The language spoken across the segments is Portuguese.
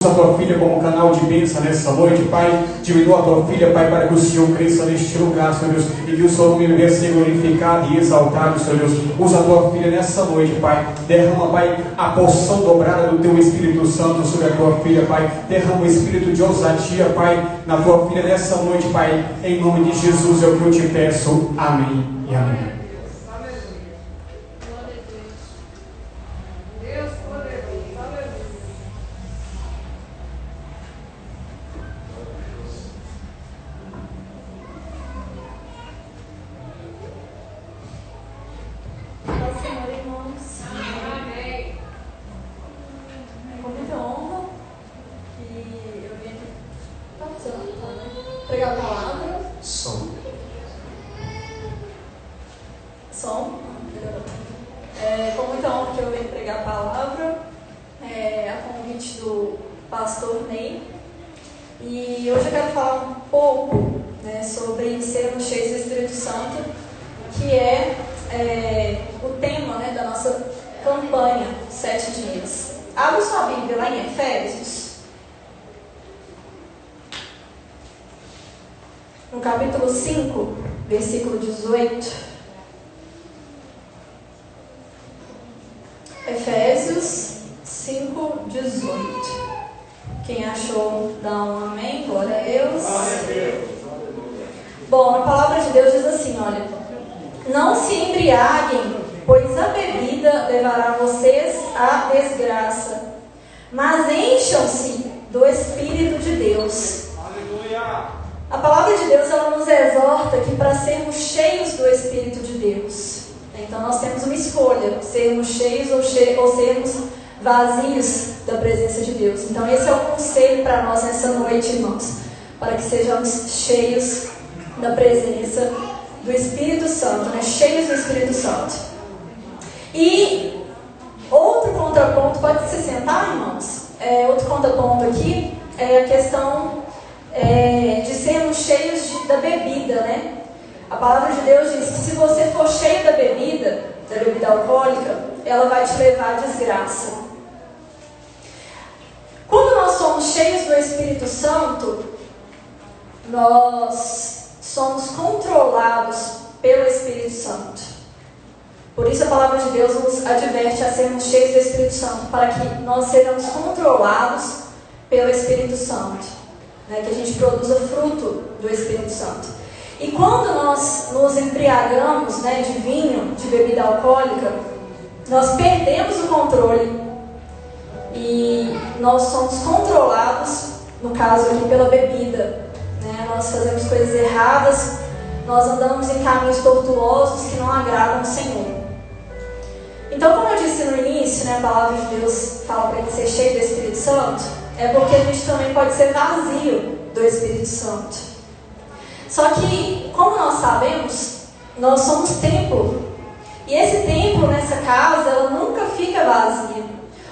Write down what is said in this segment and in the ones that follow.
A tua filha como canal de bênção nessa noite, Pai. Diminua a tua filha, Pai, para que o Senhor cresça neste lugar, Senhor Deus, e que o Senhor venha ser glorificado e exaltado, Senhor Deus. Usa a tua filha nessa noite, Pai. Derrama, Pai, a porção dobrada do teu Espírito Santo sobre a tua filha, Pai. Derrama o espírito de ousadia, Pai, na tua filha nessa noite, Pai. Em nome de Jesus é o que eu te peço. Amém e amém. Pregar a palavra. Som. Com muita honra que eu venho pregar a palavra, a convite do pastor Ney. E hoje eu quero falar um pouco, sobre sermos cheios do Espírito Santo, que é o tema, da nossa campanha 7 dias. Abra sua Bíblia lá em Efésios. No capítulo 5, versículo 18. Efésios 5, 18. Quem achou, dá um amém. Glória a Deus. Glória a Deus. Bom, a palavra de Deus diz assim, olha: não se embriaguem, pois a bebida levará vocês à desgraça, mas encham-se do Espírito de Deus. Aleluia. A palavra de Deus, ela nos exorta que para sermos cheios do Espírito de Deus, então nós temos uma escolha, sermos cheios ou sermos vazios da presença de Deus. Então esse é o conselho para nós nessa noite, irmãos, para que sejamos cheios da presença do Espírito Santo, cheios do Espírito Santo. E outro contraponto, pode se sentar, irmãos? Outro contraponto aqui é a questão de sermos cheios da bebida, A palavra de Deus diz que se você for cheio da bebida alcoólica, ela vai te levar à desgraça. Quando nós somos cheios do Espírito Santo, nós somos controlados pelo Espírito Santo. Por isso a palavra de Deus nos adverte a sermos cheios do Espírito Santo, para que nós sejamos controlados pelo Espírito Santo. Que a gente produza fruto do Espírito Santo. E quando nós nos embriagamos de vinho, de bebida alcoólica, nós perdemos o controle e nós somos controlados, no caso aqui, pela bebida. Nós fazemos coisas erradas, nós andamos em caminhos tortuosos que não agradam ao Senhor. Então, como eu disse no início, a palavra de Deus fala para a gente ser cheio do Espírito Santo, é porque a gente também pode ser vazio do Espírito Santo. Só que, como nós sabemos, nós somos templo. E esse templo, nessa casa, ela nunca fica vazia.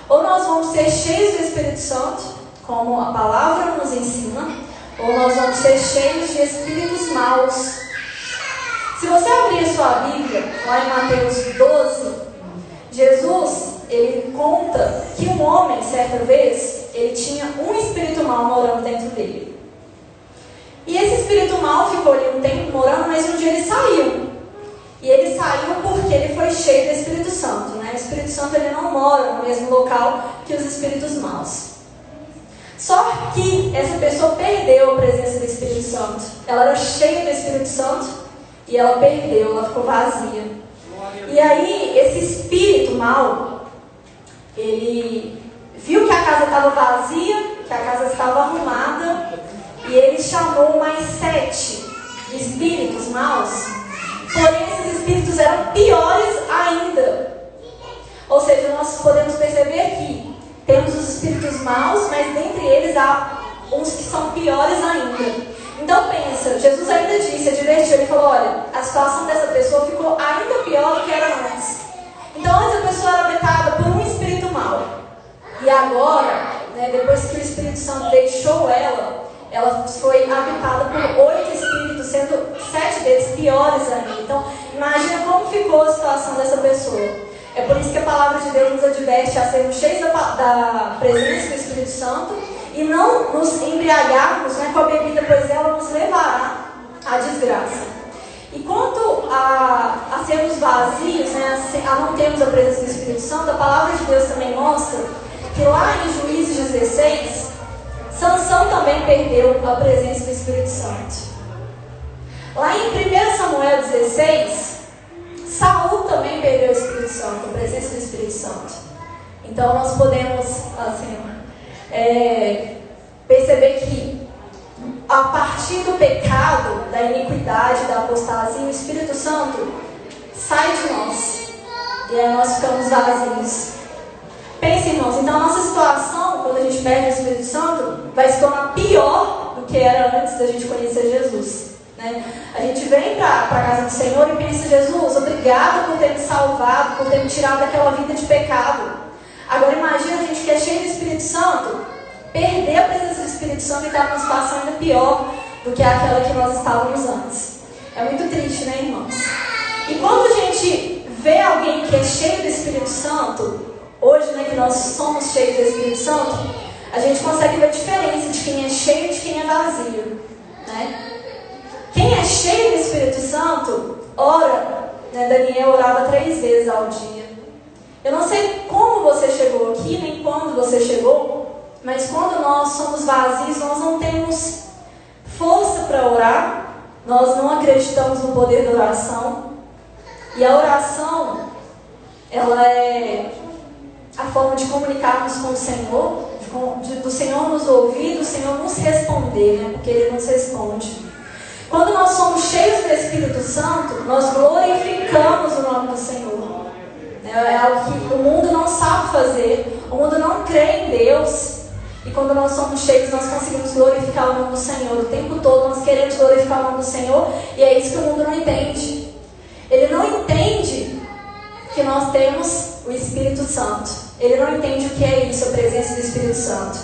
Ou nós vamos ser cheios do Espírito Santo, como a palavra nos ensina, ou nós vamos ser cheios de espíritos maus. Se você abrir a sua Bíblia, lá em Mateus 12, Jesus, ele conta que um homem, certa vez, ele tinha um espírito mau morando dentro dele. E esse espírito mau ficou ali um tempo morando, mas um dia ele saiu. E ele saiu porque ele foi cheio do Espírito Santo. O Espírito Santo, ele não mora no mesmo local que os espíritos maus. Só que essa pessoa perdeu a presença do Espírito Santo. Ela era cheia do Espírito Santo e ela perdeu, ela ficou vazia. E aí, esse espírito mau, ele viu que a casa estava vazia, que a casa estava arrumada, e ele chamou mais 7 espíritos maus. Porém, esses espíritos eram piores ainda. Ou seja, nós podemos perceber que temos os espíritos maus, mas dentre eles há uns que são piores ainda. Então pensa, Jesus ainda disse, advertiu, ele falou: olha, a situação dessa pessoa ficou ainda pior do que era antes. Então antes a pessoa era habitada por um espírito mau. E agora, depois que o Espírito Santo deixou ela foi habitada por 8 espíritos, sendo 7 deles piores ainda. Então imagina como ficou a situação dessa pessoa. É por isso que a palavra de Deus nos adverte a sermos cheios da presença do Espírito Santo e não nos embriagarmos, né, com a bebida, pois ela nos levará à desgraça. E quanto a sermos vazios, né, a não termos a presença do Espírito Santo, a palavra de Deus também mostra que lá em Juízes 16, Sansão também perdeu a presença do Espírito Santo. Lá em 1 Samuel 16, Saul também perdeu o Espírito Santo, a presença do Espírito Santo. Então nós podemos assim, perceber que a partir do pecado, da iniquidade, da apostasia, o Espírito Santo sai de nós. E aí nós ficamos vazios. Pense, irmãos, então a nossa situação, quando a gente perde o Espírito Santo, vai se tornar pior do que era antes da gente conhecer Jesus, né? A gente vem para a casa do Senhor e pensa: Jesus, obrigada por ter me salvado, por ter me tirado daquela vida de pecado. Agora imagina a gente que é cheio do Espírito Santo, perder a presença do Espírito Santo e estar numa situação ainda pior do que aquela que nós estávamos antes. É muito triste, né, irmãos? E quando a gente vê alguém que é cheio do Espírito Santo, hoje, né, que nós somos cheios do Espírito Santo, a gente consegue ver a diferença de quem é cheio e de quem é vazio, né? Quem é cheio do Espírito Santo, ora, né, Daniel orava 3 vezes ao dia. Eu não sei como você chegou aqui, nem quando você chegou, mas quando nós somos vazios, nós não temos força para orar, nós não acreditamos no poder da oração. E a oração, ela é a forma de comunicarmos com o Senhor, do Senhor nos ouvir, do Senhor nos responder, né? Porque Ele nos responde. Quando nós somos cheios do Espírito Santo, nós glorificamos o nome do Senhor. É algo que o mundo não sabe fazer, o mundo não crê em Deus. E quando nós somos cheios, nós conseguimos glorificar o nome do Senhor. O tempo todo nós queremos glorificar o nome do Senhor, e é isso que o mundo não entende. Ele não entende que nós temos o Espírito Santo. Ele não entende o que é isso, a presença do Espírito Santo.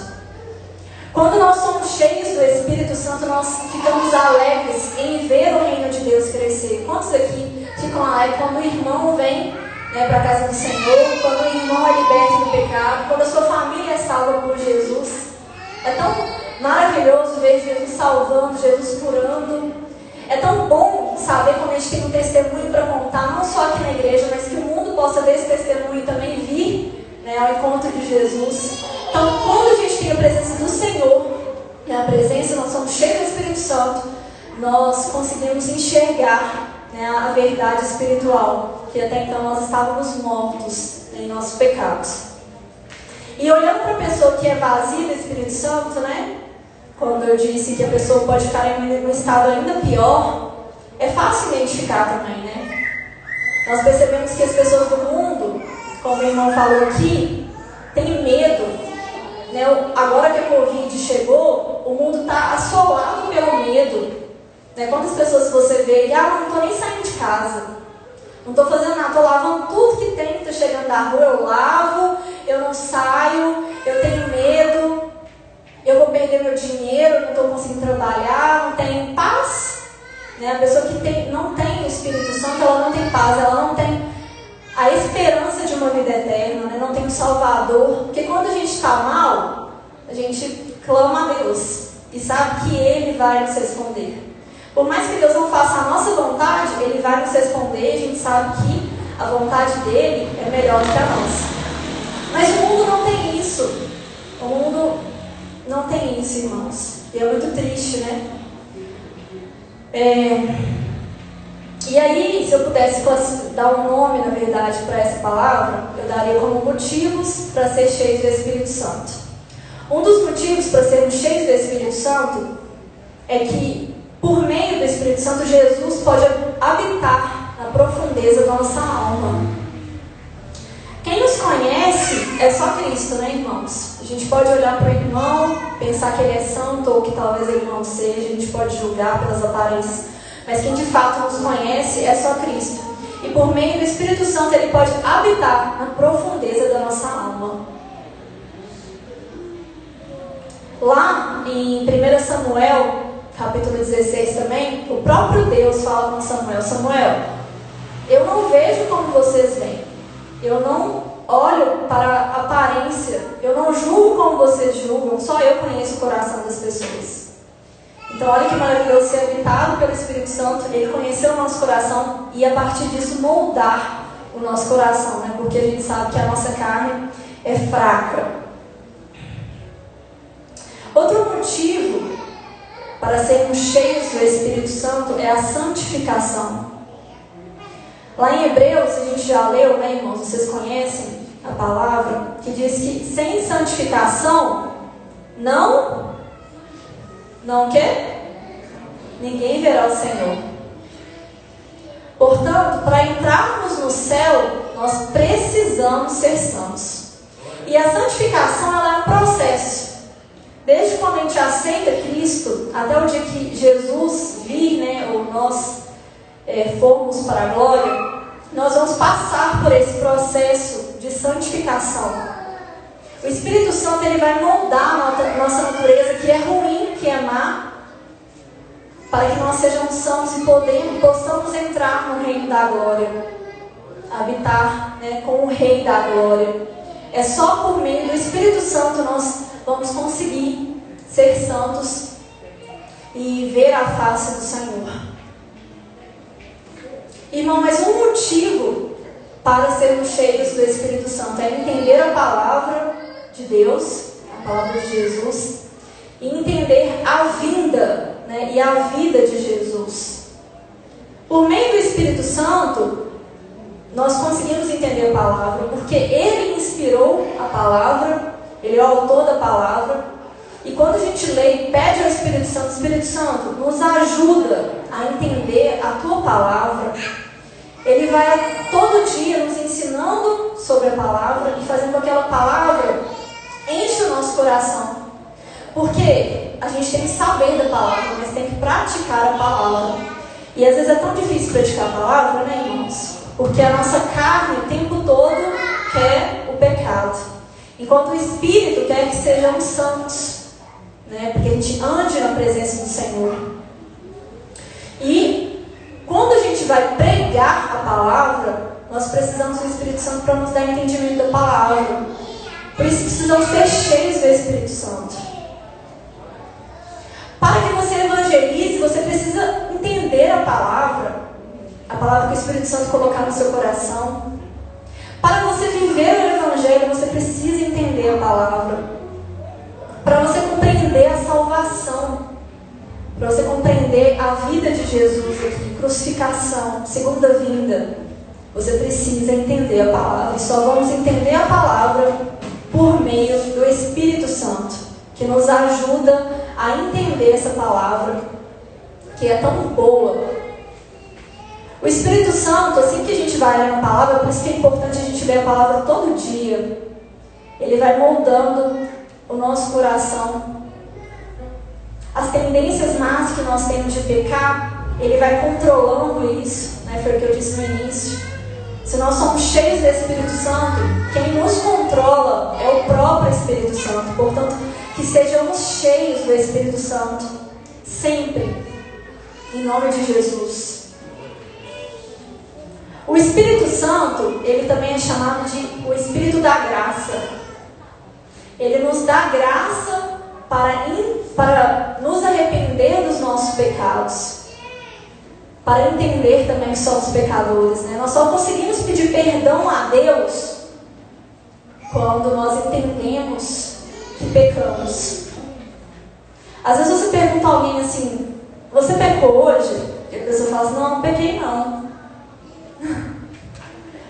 Quando nós somos cheios do Espírito Santo, nós ficamos alegres em ver o reino de Deus crescer. Quantos aqui ficam alegres quando o irmão vem, né, para a casa do Senhor, quando o irmão é liberto do pecado, quando a sua família é salva por Jesus? É tão maravilhoso ver Jesus salvando, Jesus curando. É tão bom saber quando a gente tem um testemunho para contar, não só aqui na igreja, mas que o mundo possa ver esse testemunho e também vir, né, ao encontro de Jesus. Então, quando a gente tem a presença do Senhor, né, a presença, nós somos cheios do Espírito Santo, nós conseguimos enxergar, né, a verdade espiritual, que até então nós estávamos mortos em nossos pecados. E olhando para a pessoa que é vazia do Espírito Santo, né, quando eu disse que a pessoa pode ficar em um estado ainda pior, é fácil identificar também, né? Nós percebemos que as pessoas do mundo, como o irmão falou aqui, têm medo, né? Agora que a Covid chegou, o mundo está assolado pelo medo, né? Quantas pessoas você vê e não estou nem saindo de casa, não estou fazendo nada, estou lavando tudo que tem, estou chegando da rua, eu lavo, eu não saio, eu tenho medo, eu vou perder meu dinheiro, não estou conseguindo trabalhar, não tenho paz, né? A pessoa que não tem o Espírito Santo, ela não tem paz, ela não tem a esperança de uma vida eterna, né? Não tem um Salvador, porque quando a gente está mal, a gente clama a Deus e sabe que Ele vai nos responder. Por mais que Deus não faça a nossa vontade, Ele vai nos responder, a gente sabe que a vontade dEle é melhor do que a nossa. Mas o mundo não tem isso. O mundo não tem isso, irmãos. E é muito triste, né? E aí, se eu pudesse dar um nome, na verdade, para essa palavra, eu daria como motivos para ser cheio do Espírito Santo. Um dos motivos para sermos cheios do Espírito Santo é que, por meio do Espírito Santo, Jesus pode habitar na profundeza da nossa alma. Quem nos conhece é só Cristo, né, irmãos? A gente pode olhar para o irmão, pensar que ele é santo ou que talvez ele não seja, a gente pode julgar pelas aparências, mas quem de fato nos conhece é só Cristo. E por meio do Espírito Santo ele pode habitar na profundeza da nossa alma. Lá em 1 Samuel, capítulo 16 também, o próprio Deus fala com Samuel: Samuel, eu não vejo como vocês veem. Eu não olho para a aparência, eu não julgo como vocês julgam, só eu conheço o coração das pessoas. Então olha que maravilhoso ser habitado pelo Espírito Santo, Ele conheceu o nosso coração e a partir disso moldar o nosso coração, né? Porque a gente sabe que a nossa carne é fraca. Outro motivo para sermos cheios do Espírito Santo é a santificação. Lá em Hebreus, a gente já leu, né, irmãos? Vocês conhecem a palavra que diz que sem santificação não o quê? Ninguém verá o Senhor. Portanto, para entrarmos no céu, nós precisamos ser santos. E a santificação, ela é um processo. Desde quando a gente aceita Cristo, até o dia que Jesus vir, né, ou nós formos para a glória, nós vamos passar por esse processo de santificação. O Espírito Santo, ele vai moldar a nossa natureza, que é ruim, que é má, para que nós sejamos santos e possamos entrar no reino da glória, habitar, né, com o Rei da glória. É só por meio do Espírito Santo nós vamos conseguir ser santos e ver a face do Senhor. Irmão, mas um motivo para sermos cheios do Espírito Santo é entender a palavra de Deus, a palavra de Jesus, e entender a vinda, né, e a vida de Jesus. Por meio do Espírito Santo, nós conseguimos entender a palavra, porque Ele inspirou a palavra, Ele é o autor da palavra, e quando a gente lê e pede ao Espírito Santo, nos ajuda a entender a Tua palavra. Ele vai todo dia nos ensinando sobre a palavra e fazendo com que aquela palavra enche o nosso coração. Porque a gente tem que saber da palavra, mas tem que praticar a palavra. E às vezes é tão difícil praticar a palavra, né, irmãos? Porque a nossa carne o tempo todo quer o pecado, enquanto o Espírito quer que sejamos santos, né? Porque a gente ande na presença do Senhor. E quando a gente vai pregar a palavra, nós precisamos do Espírito Santo para nos dar entendimento da palavra. Por isso precisamos ser cheios do Espírito Santo. Para que você evangelize, você precisa entender a palavra que o Espírito Santo colocar no seu coração. Para você viver o Evangelho, você precisa entender a palavra. Para você compreender a salvação, para você compreender a vida de Jesus aqui, crucificação, segunda vinda, você precisa entender a palavra. E só vamos entender a palavra por meio do Espírito Santo, que nos ajuda a entender essa palavra, que é tão boa. O Espírito Santo, assim que a gente vai ler a palavra, por isso que é importante a gente ler a palavra todo dia. Ele vai moldando o nosso coração. As tendências más que nós temos de pecar, Ele vai controlando isso, né? Foi o que eu disse no início. Se nós somos cheios do Espírito Santo, quem nos controla é o próprio Espírito Santo. Portanto, que sejamos cheios do Espírito Santo, sempre, em nome de Jesus. O Espírito Santo, ele também é chamado de o Espírito da Graça. Ele nos dá graça para nos arrepender dos nossos pecados, para entender também que somos pecadores, né? Nós só conseguimos pedir perdão a Deus quando nós entendemos que pecamos. Às vezes você pergunta a alguém assim: você pecou hoje? E a pessoa fala assim: não pequei não.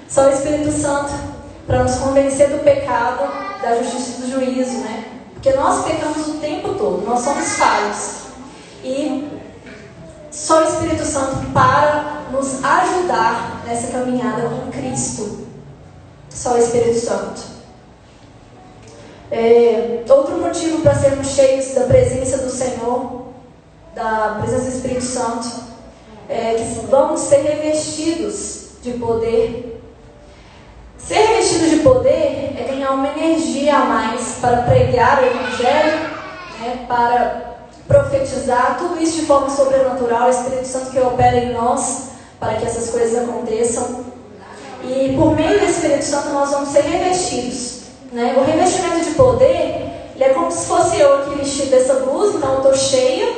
Só o Espírito Santo para nos convencer do pecado, da justiça e do juízo, né? Porque nós pecamos o tempo todo, nós somos falhos. E só o Espírito Santo para nos ajudar nessa caminhada com Cristo. Só o Espírito Santo. Outro motivo para sermos cheios da presença do Senhor, da presença do Espírito Santo, é que vamos ser revestidos de poder. Ser revestido de poder é ganhar uma energia a mais para pregar o Evangelho, né, para profetizar, tudo isso de forma sobrenatural, o Espírito Santo que opera em nós para que essas coisas aconteçam. E por meio do Espírito Santo nós vamos ser revestidos, né? O revestimento de poder, ele é como se fosse eu aqui vestido dessa blusa, então eu estou cheia,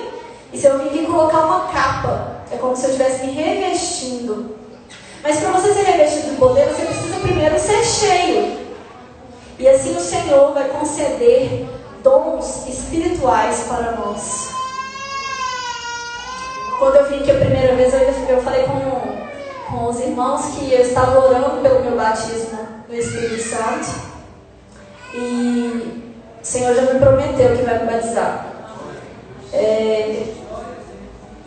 e se eu vir aqui colocar uma capa, é como se eu estivesse me revestindo. Mas para você ser revestido de poder, você precisa primeiro ser cheio. E assim o Senhor vai conceder dons espirituais para nós. Quando eu vim aqui a primeira vez, eu falei com os irmãos que eu estava orando pelo meu batismo no Espírito Santo. E o Senhor já me prometeu que vai me batizar.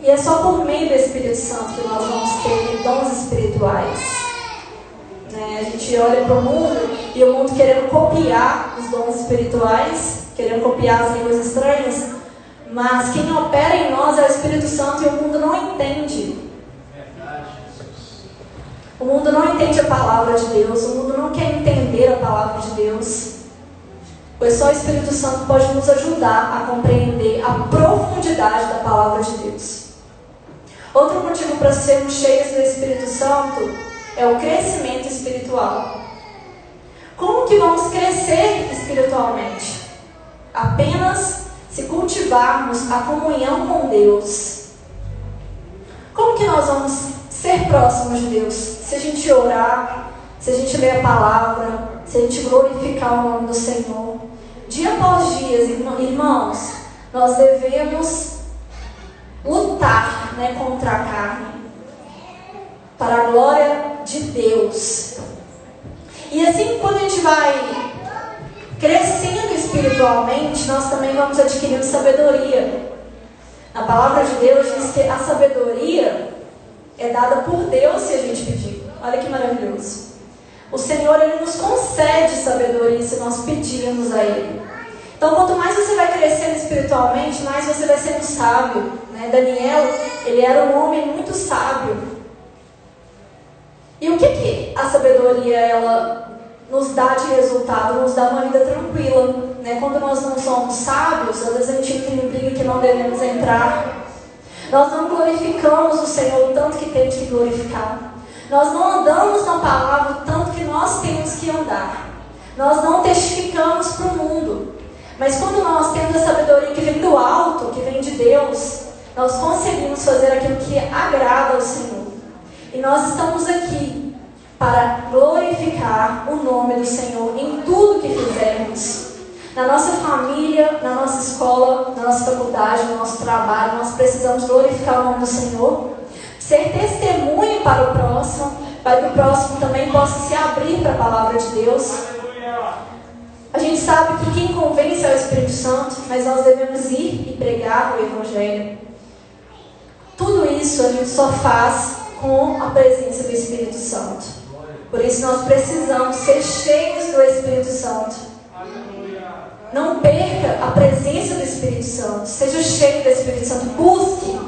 E é só por meio do Espírito Santo que nós vamos ter dons espirituais. A gente olha para o mundo e o mundo querendo copiar os dons espirituais, querendo copiar as línguas estranhas, mas quem opera em nós é o Espírito Santo e o mundo não entende. O mundo não entende a palavra de Deus, o mundo não quer entender a palavra de Deus. Pois só o Espírito Santo pode nos ajudar a compreender a profundidade da palavra de Deus. Outro motivo para sermos cheios do Espírito Santo é o crescimento espiritual. Como que vamos crescer espiritualmente? Apenas se cultivarmos a comunhão com Deus. Como que nós vamos ser próximos de Deus? Se a gente orar, se a gente ler a palavra, se a gente glorificar o nome do Senhor. Dia após dia, irmãos, nós devemos lutar, contra a carne, para a glória de Deus. E assim, quando a gente vai crescendo espiritualmente, nós também vamos adquirindo sabedoria. A palavra de Deus diz que a sabedoria é dada por Deus se a gente pedir. Olha que maravilhoso. O Senhor, Ele nos concede sabedoria se nós pedirmos a Ele. Então, quanto mais você vai crescendo espiritualmente, mais você vai sendo sábio. Daniel, ele era um homem muito sábio. E o que a sabedoria ela nos dá de resultado? Nos dá uma vida tranquila. Quando nós não somos sábios, às vezes a gente entra em briga que não devemos entrar. Nós não glorificamos o Senhor o tanto que temos que glorificar. Nós não andamos na palavra o tanto que nós temos que andar. Nós não testificamos para o mundo. Mas quando nós temos a sabedoria que vem do alto, que vem de Deus, nós conseguimos fazer aquilo que agrada ao Senhor. E nós estamos aqui para glorificar o nome do Senhor em tudo que fizermos. Na nossa família, na nossa escola, na nossa faculdade, no nosso trabalho, nós precisamos glorificar o nome do Senhor. Ser testemunho para o próximo, para que o próximo também possa se abrir para a palavra de Deus. A gente sabe que quem convence é o Espírito Santo, mas nós devemos ir e pregar o Evangelho. Tudo isso a gente só faz com a presença do Espírito Santo. Por isso nós precisamos ser cheios do Espírito Santo. Não perca a presença do Espírito Santo. Seja cheio do Espírito Santo. Busque.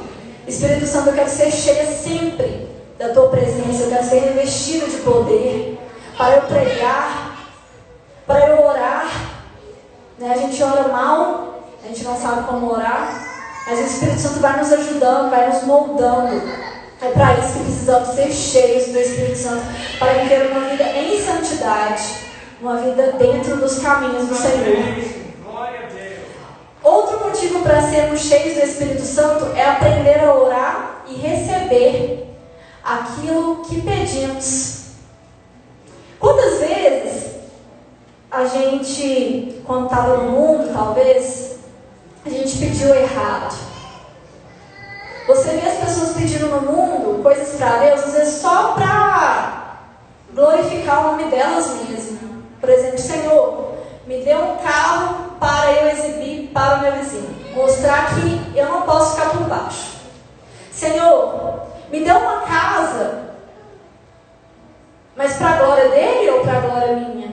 Espírito Santo, eu quero ser cheia sempre da tua presença. Eu quero ser revestido de poder para eu pregar, para eu orar. A gente ora mal, a gente não sabe como orar, mas o Espírito Santo vai nos ajudando, vai nos moldando. É para isso que precisamos ser cheios do Espírito Santo, para viver uma vida em santidade, uma vida dentro dos caminhos do Senhor. Outro motivo para sermos cheios do Espírito Santo é aprender a orar e receber aquilo que pedimos. Quantas vezes a gente, quando estava no mundo, talvez, a gente pediu errado? Você vê as pessoas pedindo no mundo coisas para Deus, às vezes só para glorificar o nome delas mesmas. Por exemplo, Senhor, me dê um carro para eu exibir para o meu vizinho. Mostrar que eu não posso ficar por baixo. Senhor, me dê uma casa, mas para a glória dele ou para a glória minha?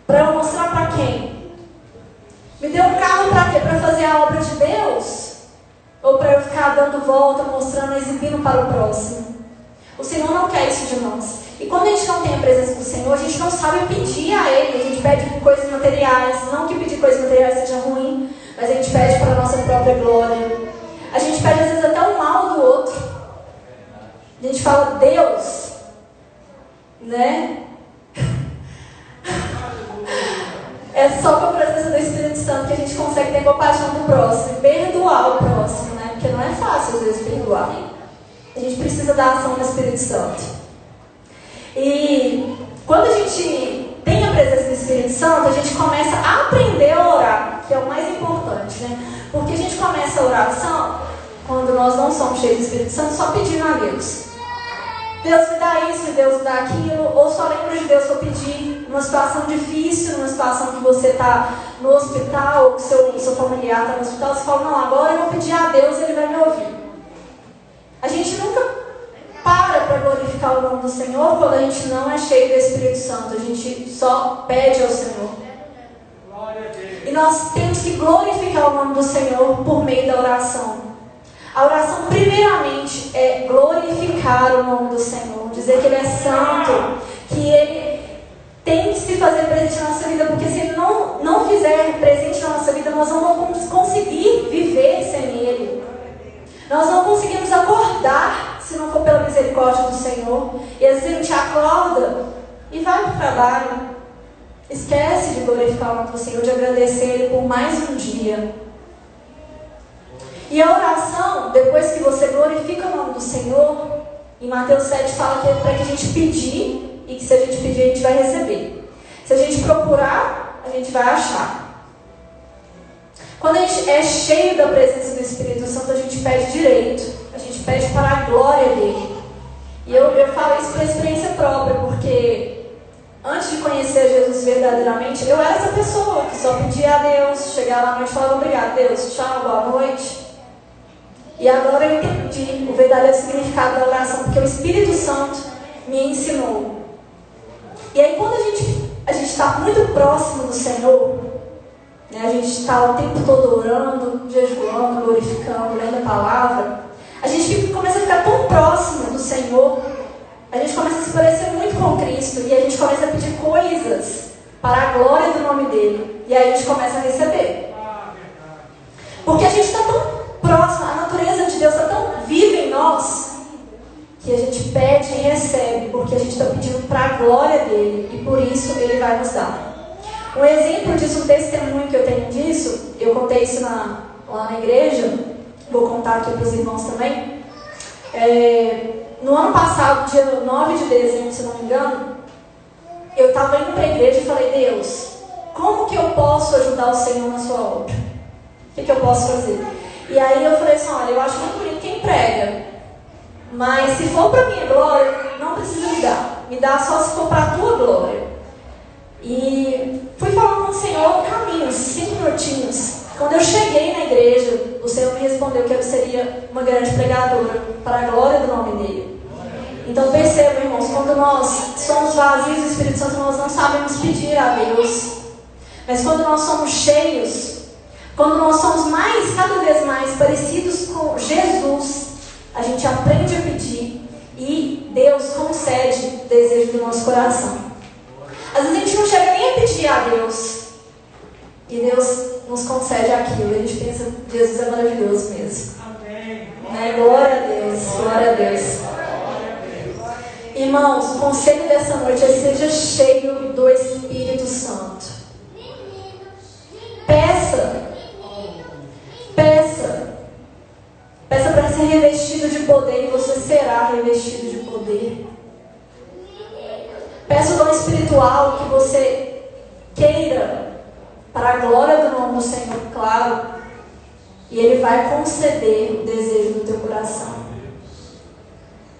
Para eu mostrar para quem? Me dê um carro para quê? Para fazer a obra de Deus? Ou para eu ficar dando volta, mostrando, exibindo para o próximo? O Senhor não quer isso de nós. E quando a gente não tem a presença do Senhor, a gente não sabe pedir a Ele. A gente pede coisas materiais. Não que pedir coisas materiais seja ruim, mas a gente pede para a nossa própria glória. A gente pede às vezes até o mal do outro. A gente fala, Deus, né? É só com a presença do Espírito Santo que a gente consegue ter compaixão do próximo e perdoar o próximo, né? Porque não é fácil às vezes perdoar. A gente precisa da ação do Espírito Santo. E quando a gente tem a presença do Espírito Santo, a gente começa a aprender a orar, que é o mais importante, né? Porque a gente começa a oração, quando nós não somos cheios do Espírito Santo, só pedindo a Deus. Deus me dá isso, Deus me dá aquilo, ou só lembra de Deus se eu pedir numa situação difícil, numa situação que você está no hospital, ou que seu familiar está no hospital, você fala, não, agora eu vou pedir a Deus e Ele vai me ouvir. A gente nunca para glorificar o nome do Senhor quando a gente não é cheio do Espírito Santo, a gente só pede ao Senhor. E nós temos que glorificar o nome do Senhor por meio da oração. A oração, primeiramente, é glorificar o nome do Senhor, dizer que Ele é santo, que Ele tem que se fazer presente na nossa vida, porque se Ele não fizer presente na nossa vida, nós não vamos conseguir viver sem Ele. Nós não conseguimos acordar se não for pela misericórdia do Senhor. E às vezes a gente acorda e vai para o trabalho, esquece de glorificar o nome do Senhor, de agradecer Ele por mais um dia. E a oração, depois que você glorifica o nome do Senhor, em Mateus 7 fala que é para que a gente pedir, e que se a gente pedir a gente vai receber. Se a gente procurar, a gente vai achar. Quando a gente é cheio da presença do Espírito Santo, a gente pede direito, a gente pede para a glória dele. E eu falo isso por experiência própria, porque antes de conhecer Jesus verdadeiramente, eu era essa pessoa que só pedia a Deus, chegava à noite e falava obrigado, Deus, tchau, boa noite. E agora eu entendi o verdadeiro significado da oração, porque o Espírito Santo me ensinou. E aí quando a gente está muito próximo do Senhor, né, a gente está o tempo todo orando, jejuando, glorificando, lendo a palavra, a gente começa a ficar tão próximo do Senhor, a gente começa a se parecer muito com Cristo, e a gente começa a pedir coisas para a glória do nome dele. E aí a gente começa a receber. Porque a gente está tão próximo, a natureza de Deus está tão viva em nós, que a gente pede e recebe, porque a gente está pedindo para a glória dele, e por isso ele vai nos dar. Um exemplo disso, um testemunho que eu tenho disso, eu contei isso lá na igreja, vou contar aqui para os irmãos também. No ano passado, dia 9 de dezembro, se não me engano, eu estava indo para a igreja e falei, Deus, como que eu posso ajudar o Senhor na sua obra? O que eu posso fazer? E aí eu falei assim, olha, eu acho muito bonito quem prega, mas se for para minha glória, não precisa me dar. Me dá só se for para a tua glória. E fui falando com o Senhor caminhos, 5 minutinhos. Quando eu cheguei na igreja, o Senhor me respondeu que eu seria uma grande pregadora para a glória do nome dele. Então percebam, irmãos, quando nós somos vazios do Espírito Santo, nós não sabemos pedir a Deus. Mas quando nós somos cheios, quando nós somos cada vez mais parecidos com Jesus, a gente aprende a pedir e Deus concede o desejo do nosso coração. Às vezes a gente não chega nem a pedir a Deus e Deus nos concede aquilo. E a gente pensa, Jesus é maravilhoso mesmo. Amém. Glória a Deus, glória a Deus. Irmãos, o conselho dessa noite é: seja cheio do Espírito Santo. Peça para ser revestido de poder, e você será revestido de poder. Peça o dom espiritual que você queira, para a glória do nome do Senhor, claro, e Ele vai conceder o desejo do teu coração.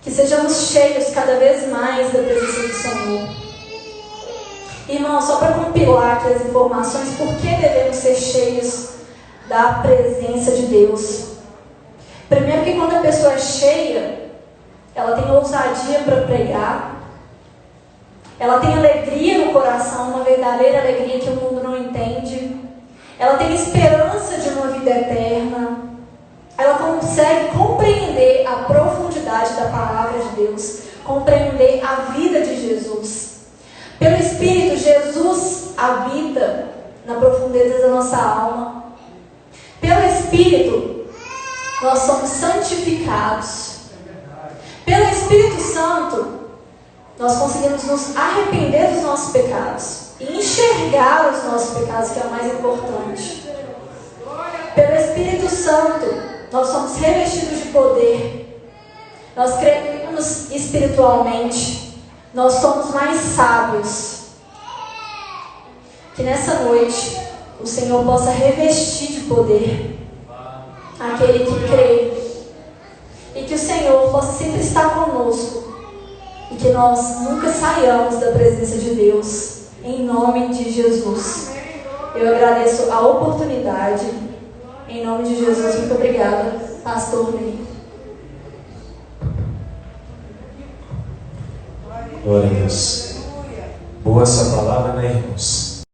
Que sejamos cheios cada vez mais da presença do Senhor. Irmão, só para compilar aqui as informações, por que devemos ser cheios da presença de Deus? Primeiro, que quando a pessoa é cheia, ela tem ousadia para pregar, ela tem alegria no coração, uma verdadeira alegria que o mundo não entende, ela tem esperança de uma vida eterna, ela consegue compreender a profundidade da palavra de Deus, compreender a vida de Jesus. Pelo Espírito, Jesus habita na profundeza da nossa alma. Pelo Espírito, nós somos santificados. Pelo Espírito Santo, nós conseguimos nos arrepender dos nossos pecados e enxergar os nossos pecados, que é o mais importante. Pelo Espírito Santo, nós somos revestidos de poder, nós crescemos espiritualmente, nós somos mais sábios. Que nessa noite o Senhor possa revestir de poder aquele que crê, e que o Senhor possa sempre estar conosco, e que nós nunca saiamos da presença de Deus, em nome de Jesus. Eu agradeço a oportunidade, em nome de Jesus. Muito obrigada, pastor Ney. Glória a Deus. Boa essa palavra, né, irmãos?